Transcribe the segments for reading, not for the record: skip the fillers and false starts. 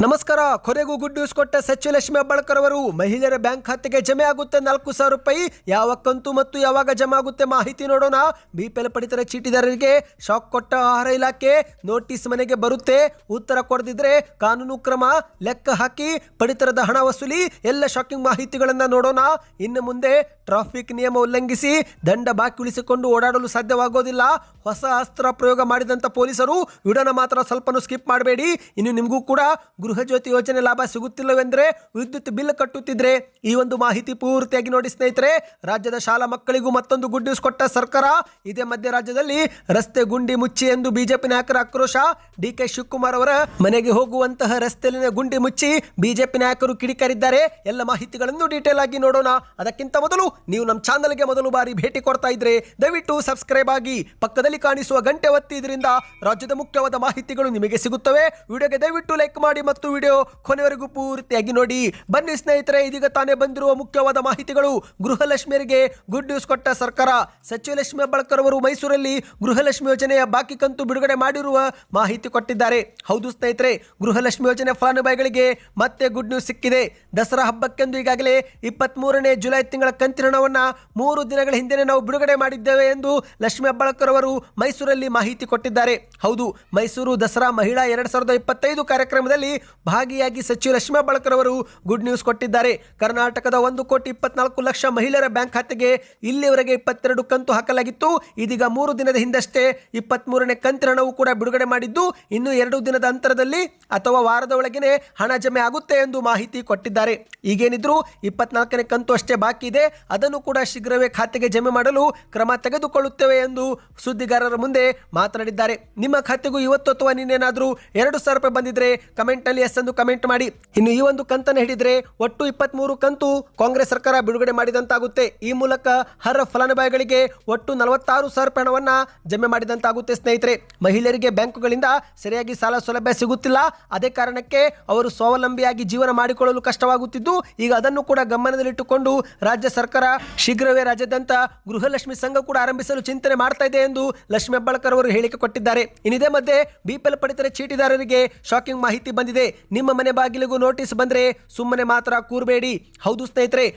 ನಮಸ್ಕಾರ. ಕೊನೆಗೂ good news ಕೊಟ್ಟ ಸಚಿವ ಲಕ್ಷ್ಮಿ ಹೆಬ್ಬಾಳ್ಕರ್ ಅವರು ಮಹಿಳೆಯರ ಬ್ಯಾಂಕ್ ಖಾತೆಗೆ ಜಮೆ ಆಗುತ್ತೆ 4,000 ರೂಪಾಯಿ. ಯಾವ ಕಂತು ಮತ್ತು ಯಾವಾಗ ಜಮೆ ಆಗುತ್ತೆ ಮಾಹಿತಿ ನೋಡೋಣ. ಬಿಪಿಎಲ್ ಪಡಿತರ ಚೀಟಿದಾರರಿಗೆ ಶಾಕ್ ಕೊಟ್ಟ ಆಹಾರ ಇಲಾಖೆ. ನೋಟಿಸ್ ಮನೆಗೆ ಬರುತ್ತೆ, ಉತ್ತರ ಕೊಡದಿದ್ರೆ ಕಾನೂನು ಕ್ರಮ. ಲೆಕ್ಕ ಹಾಕಿ ಪಡಿತರದ ಹಣ ವಸೂಲಿ. ಎಲ್ಲ ಶಾಕಿಂಗ್ ಮಾಹಿತಿಗಳನ್ನ ನೋಡೋಣ. ಇನ್ನು ಮುಂದೆ ಟ್ರಾಫಿಕ್ ನಿಯಮ ಉಲ್ಲಂಘಿಸಿ ದಂಡ ಬಾಕಿ ಉಳಿಸಿಕೊಂಡು ಓಡಾಡಲು ಸಾಧ್ಯವಾಗೋದಿಲ್ಲ. ಹೊಸ ಅಸ್ತ್ರ ಪ್ರಯೋಗ ಮಾಡಿದಂತ ಪೊಲೀಸರು. ವಿಡಿಯೋನ ಮಾತ್ರ ಸ್ವಲ್ಪನೂ ಸ್ಕಿಪ್ ಮಾಡಬೇಡಿ. ಇನ್ನು ನಿಮಗೂ ಕೂಡ ಗೃಹ ಜ್ಯೋತಿ ಯೋಜನೆ ಲಾಭ ಸಿಗುತ್ತಿಲ್ಲವೆಂದ್ರೆ, ವಿದ್ಯುತ್ ಬಿಲ್ ಕಟ್ಟುತ್ತಿದ್ರೆ ಈ ಒಂದು ಮಾಹಿತಿ ಪೂರ್ತಿಯಾಗಿ ನೋಡಿ ಸ್ನೇಹಿತರೆ. ರಾಜ್ಯದ ಶಾಲಾ ಮಕ್ಕಳಿಗೂ ಮತ್ತೊಂದು ಗುಡ್ ನ್ಯೂಸ್ ಕೊಟ್ಟ ಸರ್ಕಾರ. ಇದೇ ಮಧ್ಯ ರಾಜ್ಯದಲ್ಲಿ ರಸ್ತೆ ಗುಂಡಿ ಮುಚ್ಚಿ ಎಂದು ಬಿಜೆಪಿ ನಾಯಕರ ಆಕ್ರೋಶ. ಡಿಕೆ ಶಿವಕುಮಾರ್ ಅವರ ಮನೆಗೆ ಹೋಗುವಂತಹ ರಸ್ತೆಯಲ್ಲಿನ ಗುಂಡಿ ಮುಚ್ಚಿ ಬಿಜೆಪಿ ನಾಯಕರು ಕಿಡಿಕಾರಿದ್ದಾರೆ. ಎಲ್ಲ ಮಾಹಿತಿಗಳನ್ನು ಡೀಟೇಲ್ ಆಗಿ ನೋಡೋಣ. ಅದಕ್ಕಿಂತ ಮೊದಲು ನೀವು ನಮ್ಮ ಚಾನಲ್ಗೆ ಮೊದಲು ಬಾರಿ ಭೇಟಿ ಕೊಡ್ತಾ ಇದ್ರೆ ದಯವಿಟ್ಟು ಸಬ್ಸ್ಕ್ರೈಬ್ ಆಗಿ ಪಕ್ಕದಲ್ಲಿ ಕಾಣಿಸುವ ಗಂಟೆ ಒತ್ತಿ. ಇದರಿಂದ ರಾಜ್ಯದ ಮುಖ್ಯವಾದ ಮಾಹಿತಿಗಳು ನಿಮಗೆ ಸಿಗುತ್ತವೆ. ವಿಡಿಯೋಗೆ ದಯವಿಟ್ಟು ಲೈಕ್ ಮಾಡಿ ಮತ್ತು ವಿಡಿಯೋ ಕೊನೆವರೆಗೂ ಪೂರ್ತಿಯಾಗಿ ನೋಡಿ. ಬನ್ನಿ ಸ್ನೇಹಿತರೆ, ಇದೀಗ ತಾನೇ ಬಂದಿರುವ ಮುಖ್ಯವಾದ ಮಾಹಿತಿಗಳು. ಗೃಹಲಕ್ಷ್ಮಿಯರಿಗೆ ಗುಡ್ ನ್ಯೂಸ್ ಕೊಟ್ಟ ಸರ್ಕಾರ. ಸಚಿವ ಲಕ್ಷ್ಮಿ ಹೆಬ್ಬಾಳ್ಕರ್ ಅವರು ಮೈಸೂರಲ್ಲಿ ಗೃಹಲಕ್ಷ್ಮಿ ಯೋಜನೆಯ ಬಾಕಿ ಕಂತು ಬಿಡುಗಡೆ ಮಾಡಿರುವ ಮಾಹಿತಿ ಕೊಟ್ಟಿದ್ದಾರೆ. ಹೌದು ಸ್ನೇಹಿತರೆ, ಗೃಹಲಕ್ಷ್ಮಿ ಯೋಜನೆ ಫಲಾನುಭವಿಗಳಿಗೆ ಮತ್ತೆ ಗುಡ್ ನ್ಯೂಸ್ ಸಿಕ್ಕಿದೆ. ದಸರಾ ಹಬ್ಬಕ್ಕೆಂದು ಈಗಾಗಲೇ 23ನೇ ಜುಲೈ ತಿಂಗಳ ಕಂತಿನ ಹಣವನ್ನು 3 ದಿನಗಳ ಹಿಂದೆ ನಾವು ಬಿಡುಗಡೆ ಮಾಡಿದ್ದೇವೆ ಎಂದು ಲಕ್ಷ್ಮಿ ಹೆಬ್ಬಾಳ್ಕರ್ ಅವರು ಮೈಸೂರಲ್ಲಿ ಮಾಹಿತಿ ಕೊಟ್ಟಿದ್ದಾರೆ. ಹೌದು, ಮೈಸೂರು ದಸರಾ ಮಹಿಳಾ 2025 ಕಾರ್ಯಕ್ರಮದಲ್ಲಿ ಭಾಗಿಯಾಗಿ ಸಚಿವ ಲಕ್ಷ್ಮಿ ಹೆಬ್ಬಾಳ್ಕರ್ ಅವರು ಗುಡ್ ನ್ಯೂಸ್ ಕೊಟ್ಟಿದ್ದಾರೆ. ಕರ್ನಾಟಕದ 1,24,00,000 ಮಹಿಳೆಯರ ಬ್ಯಾಂಕ್ ಖಾತೆಗೆ ಇಲ್ಲಿವರೆಗೆ 22 ಕಂತು ಹಾಕಲಾಗಿತ್ತು. ಇದೀಗ 3 ದಿನದ ಹಿಂದಷ್ಟೇ 23ನೇ ಕಂತಿನ ಹಣವು ಕೂಡ ಬಿಡುಗಡೆ ಮಾಡಿದ್ದು, ಇನ್ನು 2 ದಿನದ ಅಂತರದಲ್ಲಿ ಅಥವಾ ವಾರದ ಒಳಗೇನೆ ಹಣ ಜಮೆ ಆಗುತ್ತೆ ಎಂದು ಮಾಹಿತಿ ಕೊಟ್ಟಿದ್ದಾರೆ. ಈಗೇನಿದ್ರು 24ನೇ ಕಂತು ಅಷ್ಟೇ ಬಾಕಿ ಇದೆ. ಅದನ್ನು ಕೂಡ ಶೀಘ್ರವೇ ಖಾತೆಗೆ ಜಮೆ ಮಾಡಲು ಕ್ರಮ ತೆಗೆದುಕೊಳ್ಳುತ್ತೇವೆ ಎಂದು ಸುದ್ದಿಗಾರರ ಮುಂದೆ ಮಾತನಾಡಿದ್ದಾರೆ. ನಿಮ್ಮ ಖಾತೆಗೂ ಇವತ್ತು ಅಥವಾ ನಿನ್ನೇನಾದರೂ 2,000 ರೂಪಾಯಿ ಬಂದಿದ್ರೆ ಕಮೆಂಟ್ ನಲ್ಲಿ ಎಸ್ ಎಂದು ಕಮೆಂಟ್ ಮಾಡಿ. ಇನ್ನು ಈ ಒಂದು ಕಂತನ್ನು ಹಿಡಿದ್ರೆ ಒಟ್ಟು 23 ಕಂತು ಕಾಂಗ್ರೆಸ್ ಸರ್ಕಾರ ಬಿಡುಗಡೆ ಮಾಡಿದಂತಾಗುತ್ತೆ. ಈ ಮೂಲಕ ಅರ್ಹ ಫಲಾನುಭವಿಗಳಿಗೆ ಒಟ್ಟು 46,000 ರೂಪಾಯಿ ಹಣವನ್ನ ಜಮೆ ಮಾಡಿದಂತಾಗುತ್ತೆ. ಸ್ನೇಹಿತರೆ, ಮಹಿಳೆಯರಿಗೆ ಬ್ಯಾಂಕುಗಳಿಂದ ಸರಿಯಾಗಿ ಸಾಲ ಸೌಲಭ್ಯ ಸಿಗುತ್ತಿಲ್ಲ. ಅದೇ ಕಾರಣಕ್ಕೆ ಅವರು ಸ್ವಾವಲಂಬಿಯಾಗಿ ಜೀವನ ಮಾಡಿಕೊಳ್ಳಲು ಕಷ್ಟವಾಗುತ್ತಿದ್ದು, ಈಗ ಅದನ್ನು ಕೂಡ ಗಮನದಲ್ಲಿಟ್ಟುಕೊಂಡು ರಾಜ್ಯ ಸರ್ಕಾರ ಶೀಘ್ರವೇ ರಾಜ್ಯಾದ್ಯಂತ ಗೃಹಲಕ್ಷ್ಮಿ ಸಂಘ ಕೂಡ ಆರಂಭಿಸಲು ಚಿಂತನೆ ಮಾಡ್ತಾ ಇದೆ ಎಂದು ಲಕ್ಷ್ಮಿ ಹೆಬ್ಬಾಳ್ಕರ್ ಅವರು ಹೇಳಿಕೆ ಕೊಟ್ಟಿದ್ದಾರೆ. ಇನ್ನಿದೇ ಮಧ್ಯೆ ಬಿಪಿಎಲ್ ಪಡಿತರ ಚೀಟಿದಾರರಿಗೆ ಶಾಕಿಂಗ್ ಮಾಹಿತಿ ಬಂದಿದೆ. ನಿಮ್ಮ ಮನೆ ಬಾಗಿಲಿಗೂ ನೋಟಿಸ್ ಬಂದ್ರೆ ಸುಮ್ಮನೆ ಮಾತ್ರ ಕೂರಬೇಡಿ. ಹೌದು ಸ್ನೇಹಿತರೆ,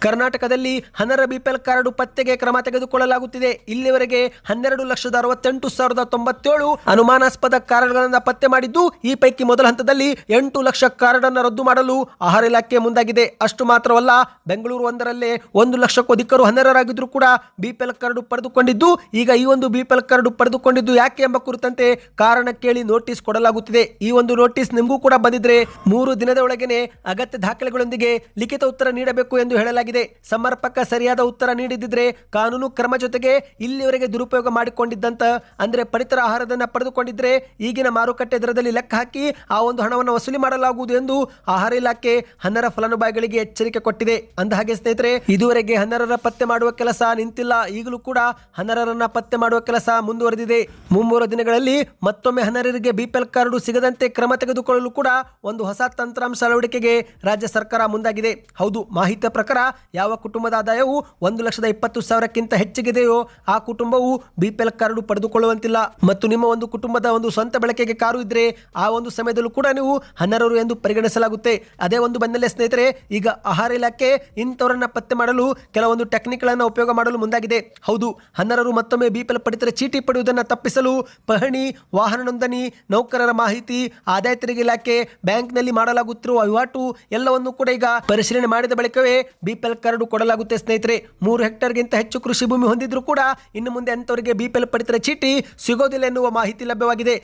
ಕರ್ನಾಟಕದಲ್ಲಿ ಅನರ್ಹ ಬಿಪಿಎಲ್ ಕಾರ್ಡ್ ಪತ್ತೆಗೆ ಕ್ರಮ ತೆಗೆದುಕೊಳ್ಳಲಾಗುತ್ತಿದೆ. ಇಲ್ಲಿವರೆಗೆ 12,68,097 ಅನುಮಾನಾಸ್ಪದ ಕಾರ್ಡ್ಗಳನ್ನು ಪತ್ತೆ ಮಾಡಿದ್ದು, ಈ ಪೈಕಿ ಮೊದಲ ಹಂತದಲ್ಲಿ 8 ಲಕ್ಷ ಕಾರ್ಡ್ ಅನ್ನು ರದ್ದು ಮಾಡಲು ಆಹಾರ ಇಲಾಖೆ ಮುಂದಾಗಿದೆ. ಅಷ್ಟು ಮಾತ್ರವಲ್ಲ, ಬೆಂಗಳೂರು ಒಂದರಲ್ಲೇ 1 ಲಕ್ಷಕ್ಕೂ ಅಧಿಕರು ಅನರ್ಹರಾಗಿದ್ರು ಕೂಡ ಬಿಪಿಎಲ್ ಕಾರ್ಡ್ ಪಡೆದುಕೊಂಡಿದ್ದು, ಈಗ ಈ ಒಂದು ಬಿಪಿಎಲ್ ಕಾರ್ಡ್ ಪಡೆದುಕೊಂಡಿದ್ದು ಯಾಕೆ ಎಂಬ ಕುರಿತಂತೆ ಕಾರಣ ಕೇಳಿ ನೋಟಿಸ್ ಕೊಡಲಾಗುತ್ತಿದೆ. ಈ ಒಂದು ನೋಟಿಸ್ ನಿಮಗೂ ಕೂಡ ಬಂದಿದ್ರೆ 3 ದಿನದ ಒಳಗೇನೆ ಅಗತ್ಯ ದಾಖಲೆಗಳೊಂದಿಗೆ ಲಿಖಿತ ಉತ್ತರ ನೀಡಬೇಕು ಎಂದು ಹೇಳಲಾಗಿದೆ. ಸಮರ್ಪಕ ಸರಿಯಾದ ಉತ್ತರ ನೀಡಿದ್ರೆ ಕಾನೂನು ಕ್ರಮ ಜೊತೆಗೆ ಇಲ್ಲಿವರೆಗೆ ದುರುಪಯೋಗ ಮಾಡಿಕೊಂಡಿದ್ದಂತ ಅಂದ್ರೆ ಪಡಿತರ ಆಹಾರದನ್ನ ಪಡೆದುಕೊಂಡಿದ್ರೆ ಈಗಿನ ಮಾರುಕಟ್ಟೆ ದರದಲ್ಲಿ ಲೆಕ್ಕ ಹಾಕಿ ಆ ಒಂದು ಹಣವನ್ನು ವಸೂಲಿ ಮಾಡಲಾಗುವುದು ಎಂದು ಆಹಾರ ಇಲಾಖೆ ಅನರ್ಹ ಫಲಾನುಭವಿಗಳಿಗೆ ಎಚ್ಚರಿಕೆ ಕೊಟ್ಟಿದೆ. ಅಂದಹಾಗೆ ಸ್ನೇಹಿತರೆ, ಇದುವರೆಗೆ ಅನರ್ಹರ ಪತ್ತೆ ಮಾಡುವ ಕೆಲಸ ನಿಂತಿಲ್ಲ. ಈಗಲೂ ಕೂಡ ಅನರ್ಹರನ್ನ ಪತ್ತೆ ಮಾಡುವ ಕೆಲಸ ಮುಂದುವರೆದಿದೆ. 3 ದಿನಗಳಲ್ಲಿ ಮತ್ತೊಮ್ಮೆ ಅನರ್ಹರಿಗೆ ಬಿಪಿಎಲ್ ಕಾರ್ಡ್ ಸಿಗದಂತೆ ಕ್ರಮ ತೆಗೆದುಕೊಳ್ಳಲು ಕೂಡ ಒಂದು ಹೊಸ ತಂತ್ರಾಂಶ ಅಳವಡಿಕೆಗೆ ರಾಜ್ಯ ಸರ್ಕಾರ ಮುಂದಾಗಿದೆ. ಹೌದು, ಮಾಹಿತಿಯ ಪ್ರಕಾರ ಯಾವ ಕುಟುಂಬದ ಆದಾಯವು 1,20,000ಕ್ಕಿಂತ ಹೆಚ್ಚಿಗಿದೆಯೋ ಆ ಕುಟುಂಬವು ಬಿಪಿಎಲ್ ಕಾರ್ಡ್ ಪಡೆದುಕೊಳ್ಳುವಂತಿಲ್ಲ. ಮತ್ತು ನಿಮ್ಮ ಒಂದು ಕುಟುಂಬದ ಒಂದು ಸ್ವಂತ ಬಳಕೆಗೆ ಕಾರು ಇದ್ರೆ ಆ ಒಂದು ಸಮಯದಲ್ಲೂ ಕೂಡ ನೀವು ಅನರ್ಹರು ಎಂದು ಪರಿಗಣಿಸಲಾಗುತ್ತೆ. ಅದೇ ಒಂದು ಬೆನ್ನಲ್ಲೇ ಸ್ನೇಹಿತರೆ, ಈಗ ಆಹಾರ ಇಲಾಖೆ ಇಂಥವರನ್ನ ಪತ್ತೆ ಮಾಡಲು ಕೆಲವೊಂದು ಟೆಕ್ನಿಕ್ಗಳನ್ನು ಉಪಯೋಗ ಮಾಡಲು ಮುಂದಾಗಿದೆ. ಹೌದು, ಅನರ್ಹರು ಮತ್ತೊಮ್ಮೆ ಬಿಪಿಎಲ್ ಪಡಿತರ ಚೀಟಿ ಪಡೆಯುವುದನ್ನು ತಪ್ಪಿಸಲು ಪಹಣಿ, ವಾಹನ ನೋಂದಣಿ, ನೌಕರರ ಮಾಹಿತಿ, ಆದಾಯ ತೆರಿಗೆ ಇಲಾಖೆ, ಬ್ಯಾಂಕ್ನಲ್ಲಿ ಮಾಡಲಾಗುತ್ತಿರುವ ವಹಿವಾಟು ಎಲ್ಲವನ್ನು ಕೂಡ ಈಗ ಪರಿಶೀಲನೆ ಮಾಡಿದ ಬಳಿಕವೇ ಬಿಪಿಎಲ್ ಕಾರ್ಡ್ ಕೊಡಲಾಗುತ್ತೆ. ಸ್ನೇಹಿತರೆ, 3 ಹೆಕ್ಟೇರ್ಗಿಂತ ಹೆಚ್ಚು ಕೃಷಿ ಭೂಮಿ ಹೊಂದಿದ್ರು ಕೂಡ ಇನ್ನು ಮುಂದೆ ಅಂತವರಿಗೆ ಬಿಪಿಎಲ್ ಪಡಿತರ ಚೀಟಿ ಸಿಗೋದಿಲ್ಲ ಎನ್ನುವ ಮಾಹಿತಿ ಲಭ್ಯವಾಗಿದೆ.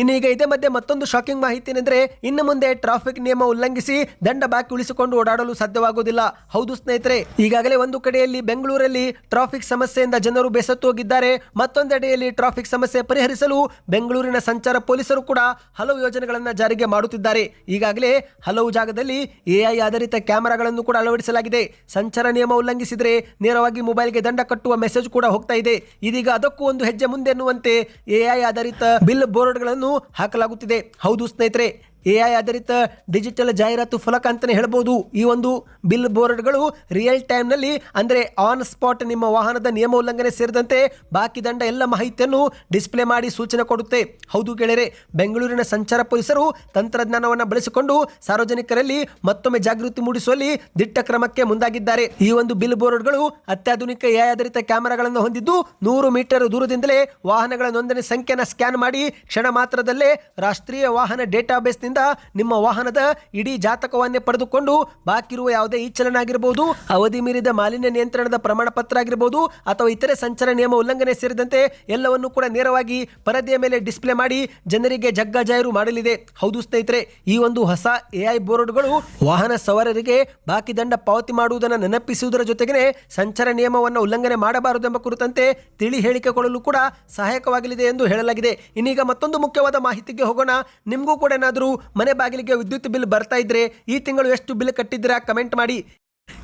ಇನ್ನೀಗ ಇದೇ ಮಧ್ಯೆ ಮತ್ತೊಂದು ಶಾಕಿಂಗ್ ಮಾಹಿತಿ ಏನೆಂದ್ರೆ, ಇನ್ನು ಮುಂದೆ ಟ್ರಾಫಿಕ್ ನಿಯಮ ಉಲ್ಲಂಘಿಸಿ ದಂಡ ಬಾಕಿ ಉಳಿಸಿಕೊಂಡು ಓಡಾಡಲು ಸಾಧ್ಯವಾಗುವುದಿಲ್ಲ. ಹೌದು ಸ್ನೇಹಿತರೆ, ಈಗಾಗಲೇ ಒಂದು ಕಡೆಯಲ್ಲಿ ಬೆಂಗಳೂರಲ್ಲಿ ಟ್ರಾಫಿಕ್ ಸಮಸ್ಯೆಯಿಂದ ಜನರು ಬೇಸತ್ತು ಹೋಗಿದ್ದಾರೆ. ಮತ್ತೊಂದೆಡೆಯಲ್ಲಿ ಟ್ರಾಫಿಕ್ ಸಮಸ್ಯೆ ಪರಿಹರಿಸಲು ಬೆಂಗಳೂರಿನ ಸಂಚಾರ ಪೊಲೀಸರು ಕೂಡ ಹಲವು ಯೋಜನೆಗಳನ್ನು ಜಾರಿಗೆ ಮಾಡುತ್ತಿದ್ದಾರೆ. ಈಗಾಗಲೇ ಹಲವು ಜಾಗದಲ್ಲಿ ಎಐ ಆಧಾರಿತ ಕ್ಯಾಮೆರಾಗಳನ್ನು ಕೂಡ ಅಳವಡಿಸಲಾಗಿದೆ. ಸಂಚಾರ ನಿಯಮ ಉಲ್ಲಂಘಿಸಿದರೆ ನೇರವಾಗಿ ಮೊಬೈಲ್ಗೆ ದಂಡ ಕಟ್ಟುವ ಮೆಸೇಜ್ ಕೂಡ ಹೋಗ್ತಾ ಇದೆ. ಇದೀಗ ಅದಕ್ಕೂ ಒಂದು ಹೆಜ್ಜೆ ಮುಂದೆ ಎನ್ನುವಂತೆ ಎಐ ಆಧಾರಿತ ಬಿಲ್ ಬೋರ್ಡ್ಗಳನ್ನು ಹಾಕಲಾಗುತ್ತಿದೆ. ಹೌದು ಸ್ನೇಹಿತರೆ, AI ಆಧಾರಿತ ಡಿಜಿಟಲ್ ಜಾಹೀರಾತು ಫಲಕ ಅಂತಾನೆ ಹೇಳ್ಬೋದು. ಈ ಒಂದು ಬಿಲ್ ಬೋರ್ಡ್ಗಳು ರಿಯಲ್ ಟೈಮ್ನಲ್ಲಿ ಅಂದರೆ ಆನ್ ಸ್ಪಾಟ್ ನಿಮ್ಮ ವಾಹನದ ನಿಯಮ ಉಲ್ಲಂಘನೆ ಸೇರಿದಂತೆ ಬಾಕಿ ದಂಡ ಎಲ್ಲ ಮಾಹಿತಿಯನ್ನು ಡಿಸ್ಪ್ಲೇ ಮಾಡಿ ಸೂಚನೆ ಕೊಡುತ್ತೆ. ಹೌದು ಗೆಳೆಯರೆ, ಬೆಂಗಳೂರಿನ ಸಂಚಾರ ಪೊಲೀಸರು ತಂತ್ರಜ್ಞಾನವನ್ನು ಬಳಸಿಕೊಂಡು ಸಾರ್ವಜನಿಕರಲ್ಲಿ ಮತ್ತೊಮ್ಮೆ ಜಾಗೃತಿ ಮೂಡಿಸುವಲ್ಲಿ ದಿಟ್ಟ ಕ್ರಮಕ್ಕೆ ಮುಂದಾಗಿದ್ದಾರೆ. ಈ ಒಂದು ಬಿಲ್ ಬೋರ್ಡ್ಗಳು ಅತ್ಯಾಧುನಿಕ AI ಆಧಾರಿತ ಕ್ಯಾಮೆರಾಗಳನ್ನು ಹೊಂದಿದ್ದು 100 ಮೀಟರ್ ದೂರದಿಂದಲೇ ವಾಹನಗಳ ನೋಂದಣಿ ಸಂಖ್ಯೆಯನ್ನು ಸ್ಕ್ಯಾನ್ ಮಾಡಿ ಕ್ಷಣ ಮಾತ್ರದಲ್ಲೇ ರಾಷ್ಟ್ರೀಯ ವಾಹನ ಡೇಟಾಬೇಸ್ನಿಂದ ನಿಮ್ಮ ವಾಹನದ ಇಡೀ ಜಾತಕವನ್ನೇ ಪಡೆದುಕೊಂಡು ಬಾಕಿ ಇರುವ ಯಾವುದೇ ಈ ಚಲನ ಆಗಿರಬಹುದು, ಅವಧಿ ಮೀರಿದ ಮಾಲಿನ್ಯ ನಿಯಂತ್ರಣದ ಪ್ರಮಾಣ ಪತ್ರ ಆಗಿರಬಹುದು ಅಥವಾ ಇತರೆ ಸಂಚಾರ ನಿಯಮ ಉಲ್ಲಂಘನೆ ಸೇರಿದಂತೆ ಎಲ್ಲವನ್ನೂ ಕೂಡ ನೇರವಾಗಿ ಪರದೆಯ ಮೇಲೆ ಡಿಸ್ಪ್ಲೇ ಮಾಡಿ ಜನರಿಗೆ ಜಗ್ಗಾಜಾಹಿರು ಮಾಡಲಿದೆ. ಹೌದು ಸ್ನೇಹಿತರೆ, ಈ ಒಂದು ಹೊಸ AI ಬೋರ್ಡ್ಗಳು ವಾಹನ ಸವಾರರಿಗೆ ಬಾಕಿ ದಂಡ ಪಾವತಿ ಮಾಡುವುದನ್ನು ನೆನಪಿಸುವುದರ ಜೊತೆಗೆ ಸಂಚಾರ ನಿಯಮವನ್ನು ಉಲ್ಲಂಘನೆ ಮಾಡಬಾರದೆಂಬ ಕುರಿತಂತೆ ತಿಳಿ ಹೇಳಿಕೆ ಕೊಡಲು ಕೂಡ ಸಹಾಯಕವಾಗಲಿದೆ ಎಂದು ಹೇಳಲಾಗಿದೆ. ಇನ್ನೀಗ ಮತ್ತೊಂದು ಮುಖ್ಯವಾದ ಮಾಹಿತಿಗೆ ಹೋಗೋಣ. ನಿಮಗೂ ಕೂಡ ಏನಾದರೂ ಮನೆ ಬಾಗಿಲಿಗೆ ವಿದ್ಯುತ್ ಬಿಲ್ ಬರ್ತಾ ಇದ್ರೆ ಈ ತಿಂಗಳು ಎಷ್ಟು ಬಿಲ್ ಕಟ್ಟಿದ್ದೀರಾ ಕಮೆಂಟ್ ಮಾಡಿ.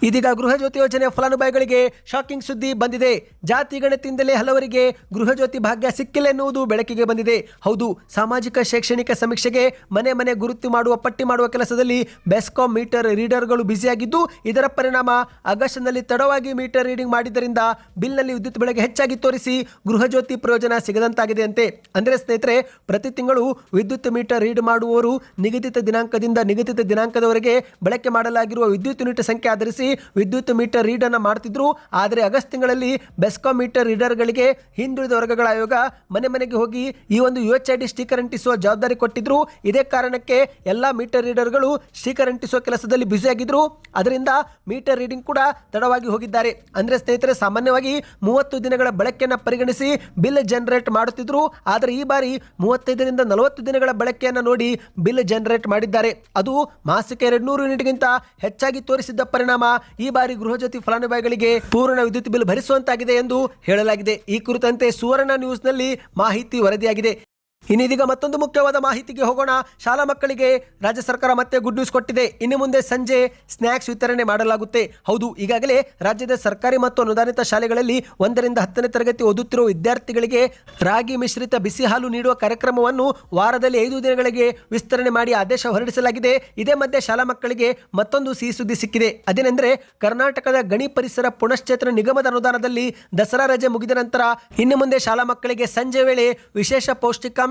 ಇದೀಗ ಗೃಹಜ್ಯೋತಿ ಯೋಜನೆ ಫಲಾನುಭವಿಗಳಿಗೆ ಶಾಕಿಂಗ್ ಸುದ್ದಿ ಬಂದಿದೆ. ಜಾತಿ ಗಣತಿಯಿಂದಲೇ ಹಲವರಿಗೆ ಗೃಹಜ್ಯೋತಿ ಭಾಗ್ಯ ಸಿಕ್ಕಿಲ್ಲ ಎನ್ನುವುದು ಬೆಳಕಿಗೆ ಬಂದಿದೆ. ಹೌದು, ಸಾಮಾಜಿಕ ಶೈಕ್ಷಣಿಕ ಸಮೀಕ್ಷೆಗೆ ಮನೆ ಮನೆ ಗುರುತು ಮಾಡುವ ಪಟ್ಟಿ ಮಾಡುವ ಕೆಲಸದಲ್ಲಿ ಬೆಸ್ಕಾಂ ಮೀಟರ್ ರೀಡರ್ಗಳು ಬ್ಯುಸಿಯಾಗಿದ್ದು, ಇದರ ಪರಿಣಾಮ ಆಗಸ್ಟ್ನಲ್ಲಿ ತಡವಾಗಿ ಮೀಟರ್ ರೀಡಿಂಗ್ ಮಾಡಿದ್ದರಿಂದ ಬಿಲ್ನಲ್ಲಿ ವಿದ್ಯುತ್ ಬೆಳಗ್ಗೆ ಹೆಚ್ಚಾಗಿ ತೋರಿಸಿ ಗೃಹಜ್ಯೋತಿ ಪ್ರಯೋಜನ ಸಿಗದಂತಾಗಿದೆ ಅಂತೆ. ಅಂದರೆ ಸ್ನೇಹಿತರೆ, ಪ್ರತಿ ತಿಂಗಳು ವಿದ್ಯುತ್ ಮೀಟರ್ ರೀಡ್ ಮಾಡುವವರು ನಿಗದಿತ ದಿನಾಂಕದಿಂದ ನಿಗದಿತ ದಿನಾಂಕದವರೆಗೆ ಬಳಕೆ ಮಾಡಲಾಗಿರುವ ವಿದ್ಯುತ್ ಯೂನಿಟ್ ಸಂಖ್ಯೆ ಆಧರಿಸಿ ವಿದ್ಯುತ್ ಮೀಟರ್ ರೀಡ್ ಅನ್ನು ಮಾಡ್ತಿದ್ರು. ಆದರೆ ಆಗಸ್ಟ್ ತಿಂಗಳಲ್ಲಿ ಬೆಸ್ಕಾಂ ಮೀಟರ್ ರೀಡರ್ಗಳಿಗೆ ಹಿಂದುಳಿದ ವರ್ಗಗಳ ಆಯೋಗ ಮನೆ ಮನೆಗೆ ಹೋಗಿ ಈ ಒಂದು UHID ಸ್ಟಿಕರ್ ಅಂಟಿಸುವ ಜವಾಬ್ದಾರಿ ಕೊಟ್ಟಿದ್ರು. ಇದೇ ಕಾರಣಕ್ಕೆ ಎಲ್ಲ ಮೀಟರ್ ರೀಡರ್ಗಳು ಸ್ಟಿಕರ್ ಅಂಟಿಸುವ ಕೆಲಸದಲ್ಲಿ ಬ್ಯುಸಿಯಾಗಿದ್ರು. ಅದರಿಂದ ಮೀಟರ್ ರೀಡಿಂಗ್ ಕೂಡ ತಡವಾಗಿ ಹೋಗಿದ್ದಾರೆ. ಅಂದರೆ ಸ್ನೇಹಿತರೆ, ಸಾಮಾನ್ಯವಾಗಿ 30 ದಿನಗಳ ಬಳಕೆಯನ್ನು ಪರಿಗಣಿಸಿ ಬಿಲ್ ಜನರೇಟ್ ಮಾಡುತ್ತಿದ್ರು. ಆದರೆ ಈ ಬಾರಿ 35ರಿಂದ 40 ದಿನಗಳ ಬಳಕೆಯನ್ನು ನೋಡಿ ಬಿಲ್ ಜನರೇಟ್ ಮಾಡಿದ್ದಾರೆ. ಅದು ಮಾಸಿಕ 200 ಯೂನಿಟ್ಗಿಂತ ಹೆಚ್ಚಾಗಿ ತೋರಿಸಿದ್ದ ಪರಿಣಾಮ ಈ ಬಾರಿ ಗೃಹಜ್ಯೋತಿ ಫಲಾನುಭವಿಗಳಿಗೆ ಪೂರ್ಣ ವಿದ್ಯುತ್ ಬಿಲ್ ಭರಿಸುವಂತಾಗಿದೆ ಎಂದು ಹೇಳಲಾಗಿದೆ. ಈ ಕುರಿತಂತೆ ಸುವರ್ಣ ನ್ಯೂಸ್ನಲ್ಲಿ ಮಾಹಿತಿ ವರದಿಯಾಗಿದೆ. ಇನ್ನೀಗ ಮತ್ತೊಂದು ಮುಖ್ಯವಾದ ಮಾಹಿತಿಗೆ ಹೋಗೋಣ. ಶಾಲಾ ಮಕ್ಕಳಿಗೆ ರಾಜ್ಯ ಸರ್ಕಾರ ಮತ್ತೆ ಗುಡ್ ನ್ಯೂಸ್ ಕೊಟ್ಟಿದೆ. ಇನ್ನು ಮುಂದೆ ಸಂಜೆ ಸ್ನ್ಯಾಕ್ಸ್ ವಿತರಣೆ ಮಾಡಲಾಗುತ್ತೆ. ಹೌದು, ಈಗಾಗಲೇ ರಾಜ್ಯದ ಸರ್ಕಾರಿ ಮತ್ತು ಅನುದಾನಿತ ಶಾಲೆಗಳಲ್ಲಿ 1ರಿಂದ 10ನೇ ತರಗತಿ ಓದುತ್ತಿರುವ ವಿದ್ಯಾರ್ಥಿಗಳಿಗೆ ರಾಗಿ ಮಿಶ್ರಿತ ಬಿಸಿ ಹಾಲು ನೀಡುವ ಕಾರ್ಯಕ್ರಮವನ್ನು ವಾರದಲ್ಲಿ 5 ದಿನಗಳಿಗೆ ವಿಸ್ತರಣೆ ಮಾಡಿ ಆದೇಶ ಹೊರಡಿಸಲಾಗಿದೆ. ಇದೇ ಮಧ್ಯೆ ಶಾಲಾ ಮಕ್ಕಳಿಗೆ ಮತ್ತೊಂದು ಸಿಹಿ ಸುದ್ದಿ ಸಿಕ್ಕಿದೆ. ಅದೇನೆಂದರೆ, ಕರ್ನಾಟಕದ ಗಣಿ ಪರಿಸರ ಪುನಶ್ಚೇತನ ನಿಗಮದ ಅನುದಾನದಲ್ಲಿ ದಸರಾ ರಜೆ ಮುಗಿದ ನಂತರ ಇನ್ನು ಮುಂದೆ ಶಾಲಾ ಮಕ್ಕಳಿಗೆ ಸಂಜೆ ವೇಳೆ ವಿಶೇಷ ಪೌಷ್ಟಿಕಾಂಶ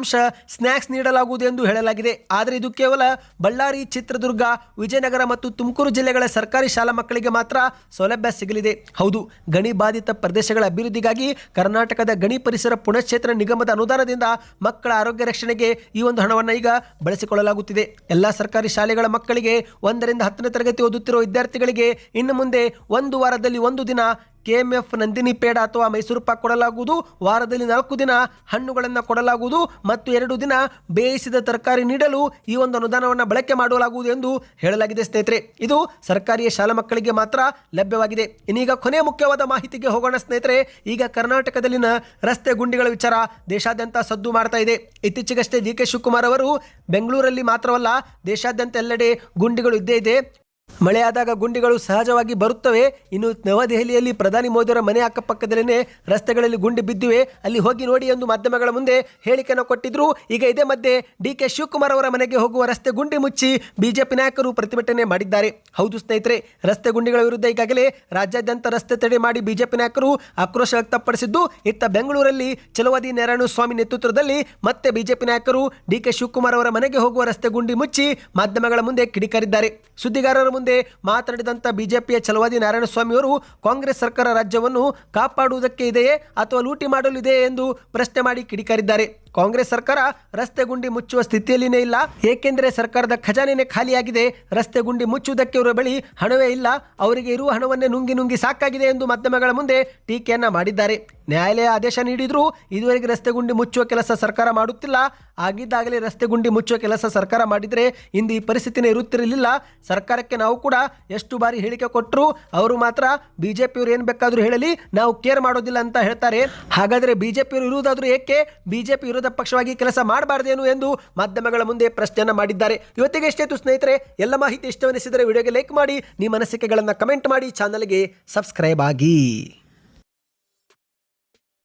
ಸ್ನ್ಯಾಕ್ಸ್ ನೀಡಲಾಗುವುದು ಎಂದು ಹೇಳಲಾಗಿದೆ. ಆದರೆ ಇದು ಕೇವಲ ಬಳ್ಳಾರಿ, ಚಿತ್ರದುರ್ಗ, ವಿಜಯನಗರ ಮತ್ತು ತುಮಕೂರು ಜಿಲ್ಲೆಗಳ ಸರ್ಕಾರಿ ಶಾಲಾ ಮಕ್ಕಳಿಗೆ ಮಾತ್ರ ಸೌಲಭ್ಯ ಸಿಗಲಿದೆ. ಹೌದು, ಗಣಿ ಬಾಧಿತ ಪ್ರದೇಶಗಳ ಅಭಿವೃದ್ಧಿಗಾಗಿ ಕರ್ನಾಟಕದ ಗಣಿ ಪರಿಸರ ಪುನಶ್ಚೇತನ ನಿಗಮದ ಅನುದಾನದಿಂದ ಮಕ್ಕಳ ಆರೋಗ್ಯ ರಕ್ಷಣೆಗೆ ಈ ಒಂದು ಹಣವನ್ನು ಈಗ ಬಳಸಿಕೊಳ್ಳಲಾಗುತ್ತಿದೆ. ಎಲ್ಲ ಸರ್ಕಾರಿ ಶಾಲೆಗಳ ಮಕ್ಕಳಿಗೆ 1ರಿಂದ 10ನೇ ತರಗತಿ ಓದುತ್ತಿರುವ ವಿದ್ಯಾರ್ಥಿಗಳಿಗೆ ಇನ್ನು ಮುಂದೆ ಒಂದು ವಾರದಲ್ಲಿ 1 ದಿನ KMF ನಂದಿನಿ ಪೇಡ ಅಥವಾ ಮೈಸೂರು ಪಾಕ್ ಕೊಡಲಾಗುವುದು. ವಾರದಲ್ಲಿ 4 ದಿನ ಹಣ್ಣುಗಳನ್ನು ಕೊಡಲಾಗುವುದು ಮತ್ತು 2 ದಿನ ಬೇಯಿಸಿದ ತರಕಾರಿ ನೀಡಲು ಈ ಒಂದು ಅನುದಾನವನ್ನು ಬಳಕೆ ಮಾಡಲಾಗುವುದು ಎಂದು ಹೇಳಲಾಗಿದೆ. ಸ್ನೇಹಿತರೆ, ಇದು ಸರ್ಕಾರಿ ಶಾಲಾ ಮಕ್ಕಳಿಗೆ ಮಾತ್ರ ಲಭ್ಯವಾಗಿದೆ. ಇನ್ನೀಗ ಕೊನೆಯ ಮುಖ್ಯವಾದ ಮಾಹಿತಿಗೆ ಹೋಗೋಣ. ಸ್ನೇಹಿತರೆ, ಈಗ ಕರ್ನಾಟಕದಲ್ಲಿನ ರಸ್ತೆ ಗುಂಡಿಗಳ ವಿಚಾರ ದೇಶಾದ್ಯಂತ ಸದ್ದು ಮಾಡ್ತಾ ಇದೆ. ಇತ್ತೀಚೆಗಷ್ಟೇ DK ಶಿವಕುಮಾರ್ ಅವರು ಬೆಂಗಳೂರಲ್ಲಿ ಮಾತ್ರವಲ್ಲ ದೇಶಾದ್ಯಂತ ಎಲ್ಲೆಡೆ ಗುಂಡಿಗಳು ಇದ್ದೇ ಇದೆ. ಮಳೆಯಾದಾಗ ಗುಂಡಿಗಳು ಸಹಜವಾಗಿ ಬರುತ್ತವೆ. ಇನ್ನು ನವದೆಹಲಿಯಲ್ಲಿ ಪ್ರಧಾನಿ ಮೋದಿಯವರ ಮನೆ ಅಕ್ಕಪಕ್ಕದಲ್ಲೇ ರಸ್ತೆಗಳಲ್ಲಿ ಗುಂಡಿ ಬಿದ್ದಿವೆ, ಅಲ್ಲಿ ಹೋಗಿ ನೋಡಿ ಎಂದು ಮಾಧ್ಯಮಗಳ ಮುಂದೆ ಹೇಳಿಕೆಯನ್ನು ಕೊಟ್ಟಿದ್ರು. ಈಗ ಇದೇ ಮಧ್ಯೆ DK ಶಿವಕುಮಾರ್ ಅವರ ಮನೆಗೆ ಹೋಗುವ ರಸ್ತೆ ಗುಂಡಿ ಮುಚ್ಚಿ ಬಿಜೆಪಿ ನಾಯಕರು ಪ್ರತಿಭಟನೆ ಮಾಡಿದ್ದಾರೆ. ಹೌದು ಸ್ನೇಹಿತರೆ, ರಸ್ತೆ ಗುಂಡಿಗಳ ವಿರುದ್ಧ ಈಗಾಗಲೇ ರಾಜ್ಯಾದ್ಯಂತ ರಸ್ತೆ ತಡೆ ಮಾಡಿ ಬಿಜೆಪಿ ನಾಯಕರು ಆಕ್ರೋಶ ವ್ಯಕ್ತಪಡಿಸಿದ್ದು, ಇತ್ತ ಬೆಂಗಳೂರಲ್ಲಿ ಛಲವಾದಿ ನಾರಾಯಣಸ್ವಾಮಿ ನೇತೃತ್ವದಲ್ಲಿ ಮತ್ತೆ ಬಿಜೆಪಿ ನಾಯಕರು DK ಶಿವಕುಮಾರ್ ಅವರ ಮನೆಗೆ ಹೋಗುವ ರಸ್ತೆ ಗುಂಡಿ ಮುಚ್ಚಿ ಮಾಧ್ಯಮಗಳ ಮುಂದೆ ಕಿಡಿಕಾರಿದ್ದಾರೆ. ಸುದ್ದಿಗಾರರ ಮುಂದೆ ಮಾತನಾಡಿದಂತ ಬಿಜೆಪಿಯ ಛಲವಾದಿ ನಾರಾಯಣಸ್ವಾಮಿ ಅವರು ಕಾಂಗ್ರೆಸ್ ಸರ್ಕಾರ ರಾಜ್ಯವನ್ನು ಕಾಪಾಡುವುದಕ್ಕೆ ಇದೆಯೇ ಅಥವಾ ಲೂಟಿ ಮಾಡಲು ಇದೆಯೇ ಎಂದು ಪ್ರಶ್ನೆ ಮಾಡಿ ಕಿಡಿಕಾರಿದ್ದಾರೆ. ಕಾಂಗ್ರೆಸ್ ಸರ್ಕಾರ ರಸ್ತೆ ಗುಂಡಿ ಮುಚ್ಚುವ ಸ್ಥಿತಿಯಲ್ಲಿನೇ ಇಲ್ಲ, ಏಕೆಂದರೆ ಸರ್ಕಾರದ ಖಜಾನೆನೇ ಖಾಲಿಯಾಗಿದೆ. ರಸ್ತೆ ಗುಂಡಿ ಮುಚ್ಚುವುದಕ್ಕೆ ಅವರ ಬಳಿ ಹಣವೇ ಇಲ್ಲ, ಅವರಿಗೆ ಇರುವ ಹಣವನ್ನೇ ನುಂಗಿ ನುಂಗಿ ಸಾಕಾಗಿದೆ ಎಂದು ಮಾಧ್ಯಮಗಳ ಮುಂದೆ ಟೀಕೆಯನ್ನ ಮಾಡಿದ್ದಾರೆ. ನ್ಯಾಯಾಲಯ ಆದೇಶ ನೀಡಿದ್ರು ಇದುವರೆಗೆ ರಸ್ತೆ ಗುಂಡಿ ಮುಚ್ಚುವ ಕೆಲಸ ಸರ್ಕಾರ ಮಾಡುತ್ತಿಲ್ಲ. ಆಗಿದ್ದಾಗಲೇ ರಸ್ತೆ ಗುಂಡಿ ಮುಚ್ಚುವ ಕೆಲಸ ಸರ್ಕಾರ ಮಾಡಿದರೆ ಇಂದು ಈ ಪರಿಸ್ಥಿತಿನೇ ಇರುತ್ತಿರಲಿಲ್ಲ. ಸರ್ಕಾರಕ್ಕೆ ನಾವು ಕೂಡ ಎಷ್ಟು ಬಾರಿ ಹೇಳಿಕೆ ಕೊಟ್ಟರು, ಅವರು ಮಾತ್ರ ಬಿಜೆಪಿಯವರು ಏನು ಬೇಕಾದರೂ ಹೇಳಲಿ, ನಾವು ಕೇರ್ ಮಾಡೋದಿಲ್ಲ ಅಂತ ಹೇಳ್ತಾರೆ. ಹಾಗಾದರೆ ಬಿಜೆಪಿಯವರು ಇರುವುದಾದ್ರೂ ಏಕೆ ಬಿಜೆಪಿ ವಿರೋಧ ಪಕ್ಷವಾಗಿ ಕೆಲಸ ಮಾಡಬಾರ್ದೇನು ಎಂದು ಮಾಧ್ಯಮಗಳ ಮುಂದೆ ಪ್ರಶ್ನೆಯನ್ನ ಮಾಡಿದ್ದಾರೆ. ಇವತ್ತಿಗೆ ಎಷ್ಟೇತು ಸ್ನೇಹಿತರೆ, ಎಲ್ಲ ಮಾಹಿತಿ ಇಷ್ಟವೆನಿಸಿದರೆ ವಿಡಿಯೋಗೆ ಲೈಕ್ ಮಾಡಿ, ನಿಮ್ಮ ಅನಿಸಿಕೆಗಳನ್ನು ಕಮೆಂಟ್ ಮಾಡಿ, ಚಾನಲ್ಗೆ ಸಬ್ಸ್ಕ್ರೈಬ್ ಆಗಿ.